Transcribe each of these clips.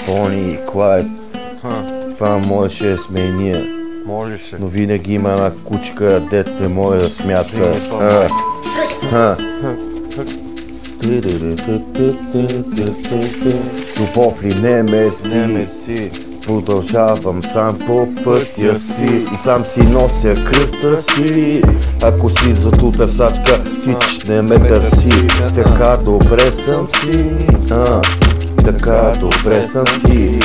Бони и Клайд. Това можеше да сме и ние. Можеше. Но винаги има една кучка, дет не може да смята. Любов ли не ме си, продължавам сам по пътя си и сам си нося кръста си. Ако си зато търсачка, хич не ме търси. Така добре съм си, така добре съм си.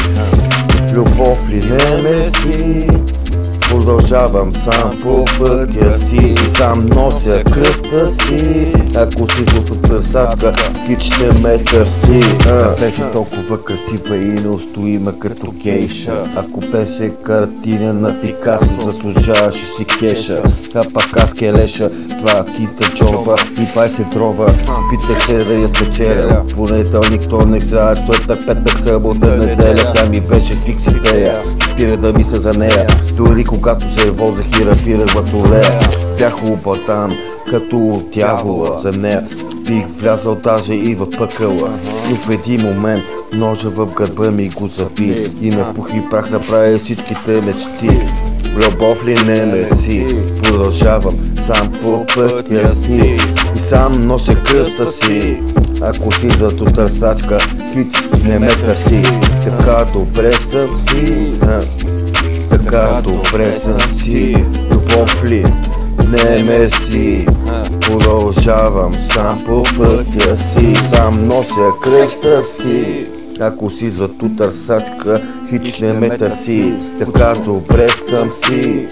Любов ли не ме си, продължавам сам по пътя си и сам нося кръста си. Ако си злата търсачка, хич не ме търси. Беше толкова красива и не устоима като гейша. Ако беше картина на Пикасо, заслужаваше си кеша. А пак аз келеша, това кита джоба и 20 дрова. Питах се да я спечеля. Понеделник, вторник, сряда, четвъртък, петък, събота, неделя. Тя ми беше фикс идея, спира да мисля за нея. Дори когато се возех и рапирах батолея, бях обатан като от дявола за нея. Бих влязал даже и в пъкъла, но в един момент ножа в гърба ми го заби и на пух и прах направи всичките мечти. Любов ли не ме си, продължавам сам по пътя си и сам нося кръста си. Ако си зато търсачка, хич не ме търси. Така добре съм си, така добре съм си. Любов ли не ме си, продължавам сам по пътя си, сам нося кръста си. Ако си зато търсачка, хич не ме търси. Така добре съм си,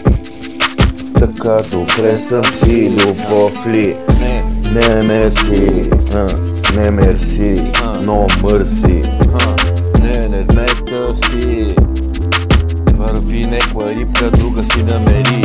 така добре съм си. Любов ли не ме си, не мерси, но мърси. Не ме търси. Върви некоя рибка, друга си намери.